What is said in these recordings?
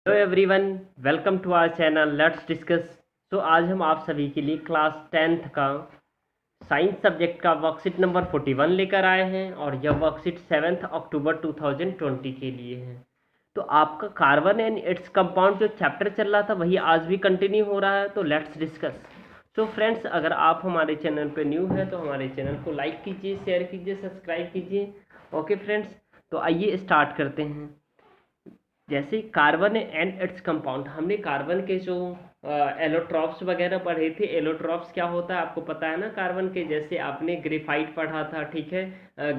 Hello everyone, welcome to our channel let's discuss. तो आज हम आप सभी के लिए क्लास 10th का साइंस सब्जेक्ट का वर्कशीट नंबर 41 लेकर आए हैं और यह वर्कशीट 7 अक्टूबर 2020 के लिए है। तो आपका कार्बन एंड इट्स कंपाउंड जो चैप्टर चल रहा था वही आज भी कंटिन्यू हो रहा है, तो लेट्स डिस्कस। तो फ्रेंड्स, अगर आप हमारे चैनल पे न्यू हैं तो हमारे चैनल को लाइक कीजिए, शेयर कीजिए, सब्सक्राइब कीजिए। ओके फ्रेंड्स, तो आइए स्टार्ट करते हैं। जैसे कार्बन एंड इट्स कंपाउंड, हमने कार्बन के जो एलोट्रॉप्स वगैरह पढ़े थे। एलोट्रॉप्स क्या होता है आपको पता है ना कार्बन के? जैसे आपने ग्रेफाइट पढ़ा था, ठीक है,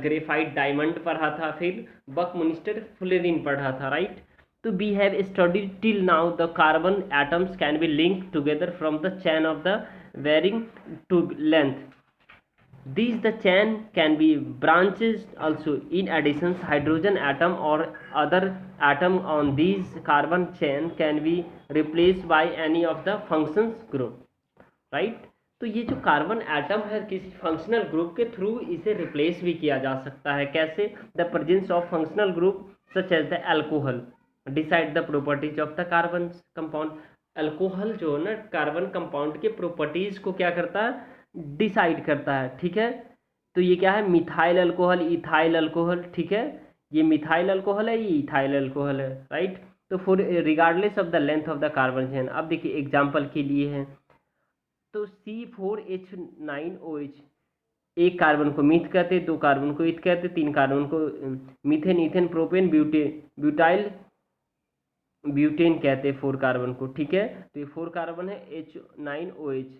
ग्रेफाइट डायमंड पढ़ा था, फिर बकमुनिस्टर फुलेरिन पढ़ा था, राइट। तो we have studied till now the carbon atoms can be link together from the chain of the varying to length. These the chain can be branches also. In addition, hydrogen atom or other atom on these carbon chain can be replaced by any of the functions group, right? तो ये जो carbon atom है किसी functional group के through इसे replace भी किया जा सकता है। कैसे? The presence of functional group such as the alcohol decide the properties of the carbon compound. Alcohol जो है ना कार्बन कंपाउंड के प्रॉपर्टीज को क्या करता है? डिसाइड करता है, ठीक है। तो ये क्या है? मिथाइल अल्कोहल, इथाइल अल्कोहल, ठीक है। ये मिथाइल अल्कोहल है, ये इथाइल अल्कोहल है, राइट। तो for regardless of the length of the carbon chain, अब देखिए एग्जांपल के लिए है तो C4H9OH, एक कार्बन को मीथ कहते, दो कार्बन को ईथ कहते, तीन कार्बन को methane, ethane, propane, butyl, butane कहते, फोर कार्बन को, ठीक है। तो ये फोर कार्बन है H9OH।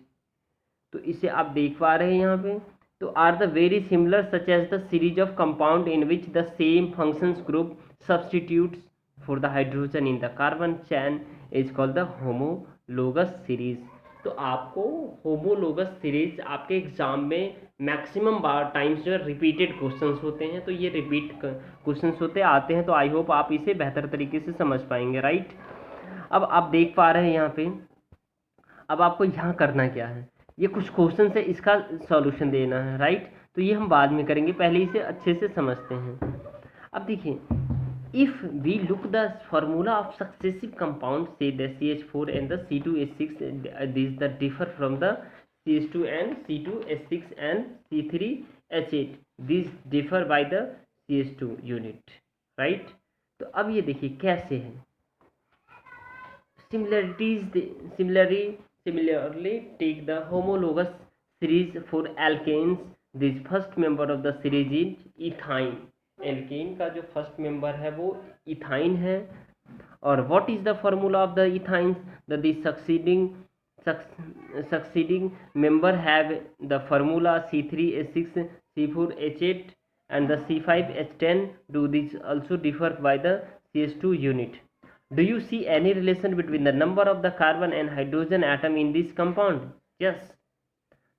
तो इसे आप देख पा रहे हैं यहाँ पे। तो are the very similar such as the series of compound in which the same functions group substitutes for the hydrogen in the carbon chain is called the homologous series. तो आपको होमोलोगस सीरीज आपके exam में maximum बार times जो है repeated questions होते हैं। तो ये रिपीट क्वेश्चंस होते आते हैं, तो आई होप आप इसे बेहतर तरीके से समझ पाएंगे, राइट। अब आप देख पा रहे हैं यहाँ पे, अब आपको यहाँ करना क्या है, ये कुछ क्वेश्चन है, इसका सॉल्यूशन देना है, राइट। तो ये हम बाद में करेंगे, पहले इसे अच्छे से समझते हैं। अब देखिए, if we look the formula of successive compound से the CH4 and the C2H6 this the differ from the CH2 and C2H6 and C3H8 this differ by the CH2 unit, right. तो अब ये देखिए कैसे है। Similarly, take the homologous series for alkanes. This first member of the series is ethyne. Alkene का जो first member है वो इथाइन है। और what is the formula of the ethyne? The succeeding member have the formula C3H6, C4H8 and the C5H10. Do these also differ by the CH2 unit? Do you see any relation between the number of the carbon and hydrogen atom in this compound? Yes.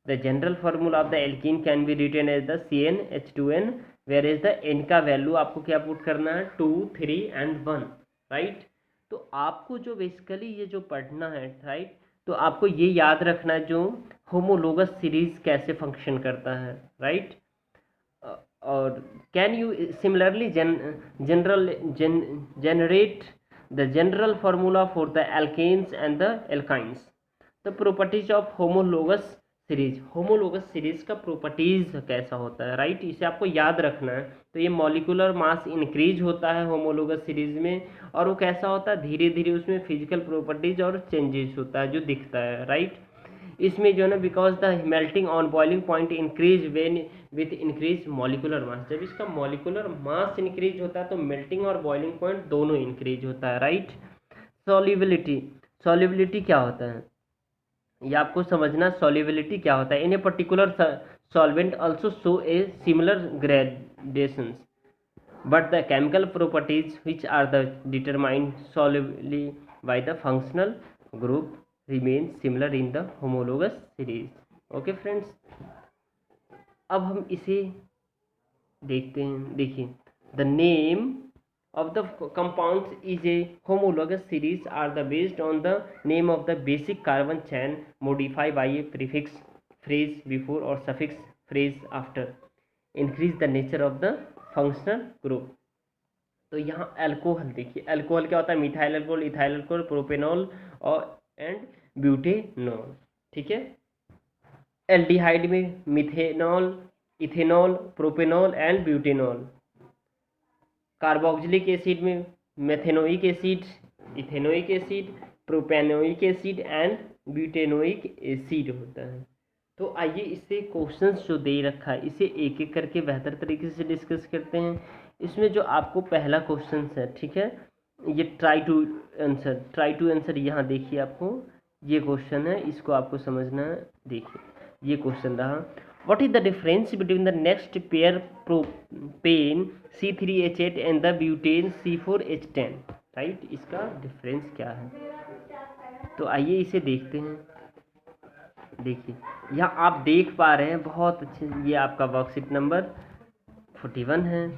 The general formula of the alkene can be written as the CnH2n, whereas the n का value आपको क्या put करना है? 2, 3 and 1, right. तो आपको जो basically ये जो पढ़ना है, राइट, तो आपको ये याद रखना है जो होमोलोगस सीरीज कैसे फंक्शन करता है, राइट। और can you similarly generate the general formula for the alkanes and the alkynes. The properties of homologous series, homologous series का प्रॉपर्टीज कैसा होता है, राइट, इसे आपको याद रखना है। तो ये मॉलिक्यूलर मास इंक्रीज होता है होमोलोगस सीरीज में, और वो कैसा होता है? धीरे धीरे उसमें फिजिकल प्रॉपर्टीज और चेंजेस होता है जो दिखता है, राइट। इसमें जो है ना, because the melting on boiling point increase when with increase molecular mass. जब इसका मॉलिकुलर मास इंक्रीज होता है तो मेल्टिंग और बॉइलिंग पॉइंट दोनों इंक्रीज होता है, राइट। सॉल्युबिलिटी, सॉल्युबिलिटी क्या होता है ये आपको समझना। सॉल्युबिलिटी क्या होता है? In a particular solvent also show a similar gradations, but the chemical properties which are the determined solely by the functional group remain similar in the homologous series. Okay friends, अब हम इसे देखते हैं। देखिए, the name of the compounds is a homologous series are the based on the name of the basic carbon chain modified by a prefix phrase before or suffix phrase after increase the nature of the functional group. तो यहाँ alcohol देखिए, alcohol क्या होता है, methyl alcohol, ethyl alcohol, propanol और and butanol, ठीक है। Aldehyde में methanol, ethanol, propanol and butanol. Carboxylic acid में methanoic acid, ethanoic acid, propanoic acid and butanoic acid होता है। तो आइए इससे क्वेश्चंस जो दे रखा है इसे एक एक करके बेहतर तरीके से डिस्कस करते हैं। इसमें जो आपको पहला क्वेश्चन है, ठीक है, ये ट्राई टू आंसर यहाँ देखिए, आपको ये क्वेश्चन है, इसको आपको समझना है। देखिए ये क्वेश्चन रहा, what is the difference between the next pair propane C3H8 and the butane C4H10, right, इसका डिफरेंस क्या है। तो आइए इसे देखते हैं। देखिए यहाँ आप देख पा रहे हैं बहुत अच्छे, ये आपका वर्कशीट नंबर 41 है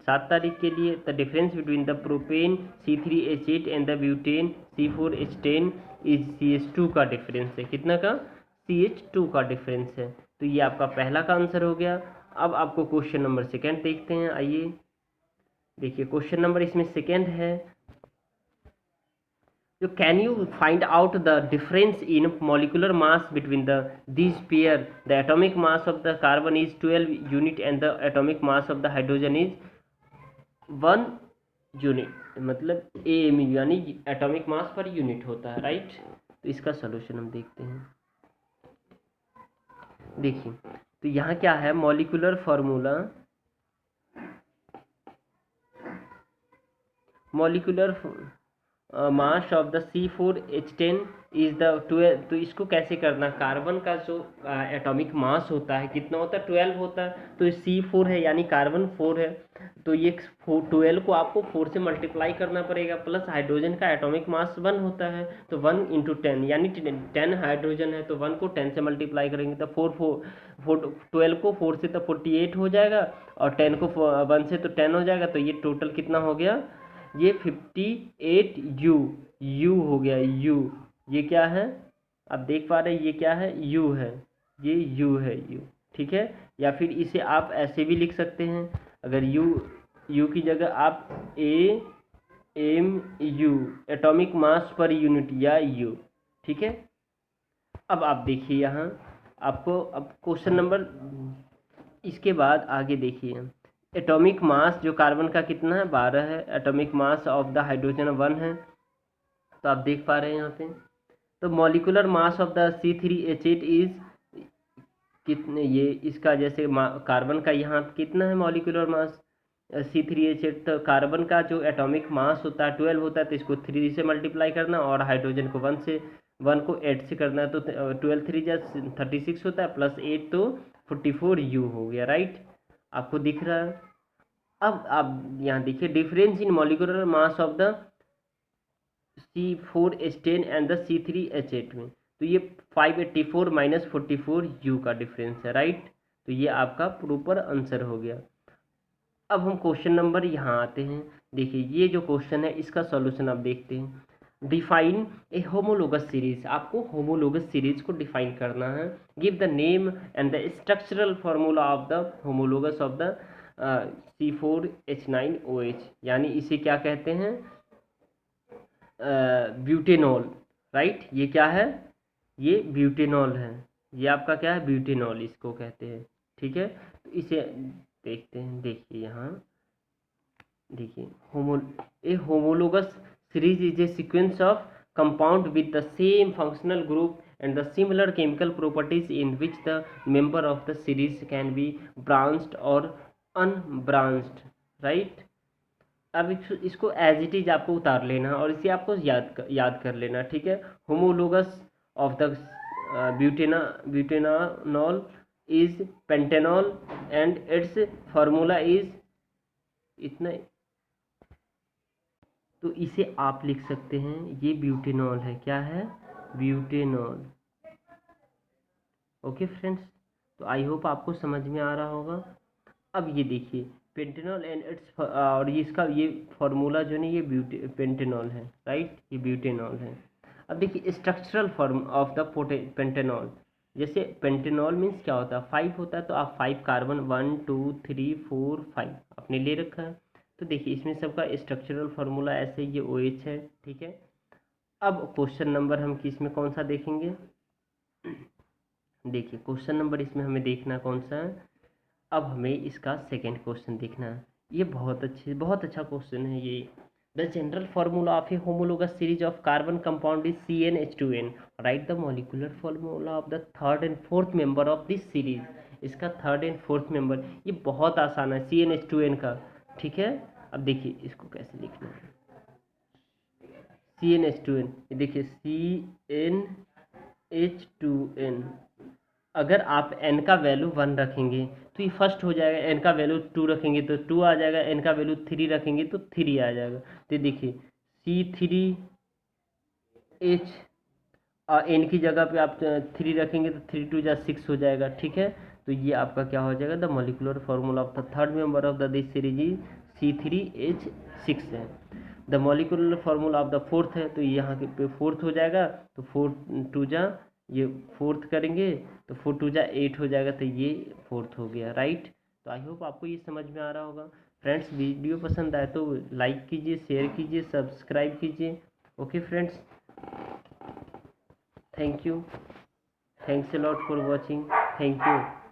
7 तारीख के लिए। The difference between the propane C3H8 and the butane C4H10 is CH2 का डिफरेंस है, कितना का, CH2 का डिफरेंस है। तो ये आपका पहला का आंसर हो गया। अब आपको क्वेश्चन नंबर सेकेंड देखते हैं। आइए देखिए क्वेश्चन नंबर इसमें सेकेंड है, so can you find out the difference in molecular mass between these pair? The atomic mass of the carbon is 12 unit and the atomic mass of the hydrogen is 1 unit, मतलब AMU यानी atomic mass per unit होता है, right. तो इसका solution हम देखते हैं। देखिए तो यहाँ क्या है, molecular formula, molecular mass of the C4H10 is the 12। तो इसको कैसे करना, कार्बन का जो एटॉमिक मास होता है कितना होता है, 12 होता है। तो C4 है यानी कार्बन 4 है, तो ये 12 को आपको 4 से मल्टीप्लाई करना पड़ेगा, प्लस हाइड्रोजन का एटॉमिक मास 1 होता है, तो 1 × 10 यानी 10 हाइड्रोजन है, तो 1 को 10 से मल्टीप्लाई करेंगे तो 12 को 4 से तो 48 हो जाएगा, और 10 को 1 से तो 10 हो जाएगा। तो ये टोटल कितना हो गया, ये 58 यू हो गया, यू, ये क्या है आप देख पा रहे हैं, ये क्या है, यू है, ये यू है, यू, ठीक है। या फिर इसे आप ऐसे भी लिख सकते हैं, अगर यू की जगह आप AMU atomic mass per unit या यू, ठीक है। अब आप देखिए यहाँ आपको, अब क्वेश्चन नंबर इसके बाद आगे देखिए, एटॉमिक मास जो कार्बन का कितना है, 12 है, atomic mass of the hydrogen 1 है, तो आप देख पा रहे हैं यहाँ पे। तो molecular mass of the C3H8 is कितने, ये इसका जैसे कार्बन का यहाँ कितना है मॉलिक्यूलर मास C3H8, तो कार्बन का जो एटॉमिक मास होता है 12 होता है, तो इसको 3 से मल्टीप्लाई करना, और हाइड्रोजन को 1 को 8 से करना है, तो 12 3 जा 36 होता है, प्लस 8 तो 44 यू हो गया, राइट, आपको दिख रहा है। अब आप यहाँ देखिए, difference in molecular mass of the C4H10 and the C3H8 में, तो ये 584 माइनस 44 यू का डिफरेंस है, राइट। तो ये आपका प्रॉपर आंसर हो गया। अब हम क्वेश्चन नंबर यहाँ आते हैं। देखिए ये जो क्वेश्चन है इसका सॉल्यूशन आप देखते हैं। डिफाइन ए होमोलोगस सीरीज, आपको होमोलोगस सीरीज को डिफाइन करना है। Give the name and the structural formula of the homologous of the C4H9OH, यानी इसे क्या कहते हैं, ब्यूटेनॉल, राइट। ये क्या है, ये ब्यूटेनॉल है, ये आपका क्या है, ब्यूटेनॉल इसको कहते हैं, ठीक है। तो इसे देखते हैं। देखिए यहाँ देखिए, homologous series is a sequence of compound with the same functional group and the similar chemical properties in which the member of the series can be branched or unbranched, right। अब इसको एज इट इज आपको उतार लेना और इसे आपको याद कर लेना, ठीक है। Homologous of the butanol is pentanol and it's formula is इतना, तो इसे आप लिख सकते हैं, ये ब्यूटेनॉल है, क्या है, ब्यूटेनॉल। ओके फ्रेंड्स, तो आई होप आपको समझ में आ रहा होगा। अब ये देखिए पेंटेनॉल एंड इट्स, और ये इसका ये फार्मूला जो है ये पेंटेनॉल है, राइट, ये ब्यूटेनॉल है। अब देखिए structural form of the pentanol, जैसे पेंटेनॉल मीन्स क्या होता है, 5 होता है, तो आप 5 कार्बन 1 2 3 4 5 आपने ले रखा है, तो देखिए इसमें सबका स्ट्रक्चरल फार्मूला ऐसे ये OH है, ठीक है। अब क्वेश्चन नंबर हम किस में कौन सा देखेंगे, देखिए क्वेश्चन नंबर इसमें हमें देखना कौन सा है। अब हमें इसका सेकंड क्वेश्चन देखना है। ये बहुत अच्छा क्वेश्चन है ये। The general formula of A homologous series of carbon compound is CnH2n। Right the molecular formula of the third and fourth member of this series. इसका थर्ड एंड फोर्थ मेंबर ये बहुत आसान है CnH2n का, ठीक है। अब देखिए इसको कैसे लिखना है, CnH2n, ये देखिए CnH2n। अगर आप n का वैल्यू 1 रखेंगे तो ये फर्स्ट हो जाएगा, n का वैल्यू 2 रखेंगे तो 2 आ जाएगा, n का वैल्यू 3 रखेंगे तो 3 आ जाएगा। तो देखिए C3H, n की जगह पे आप 3 रखेंगे तो 3 2 जा 6 हो जाएगा, ठीक है। तो ये आपका क्या हो जाएगा, the molecular formula of the third member of the this series is C3H6 है। The molecular formula of the fourth है, तो यहाँ के पे फोर्थ हो जाएगा, तो 4 2 जा ये फोर्थ करेंगे तो 4 2 जा 8 हो जाएगा, तो ये फोर्थ हो गया, राइट। तो आई होप आपको ये समझ में आ रहा होगा। फ्रेंड्स वीडियो पसंद आए तो लाइक कीजिए, शेयर कीजिए, सब्सक्राइब कीजिए। Okay friends, thank you, thanks a lot for watching, thank you.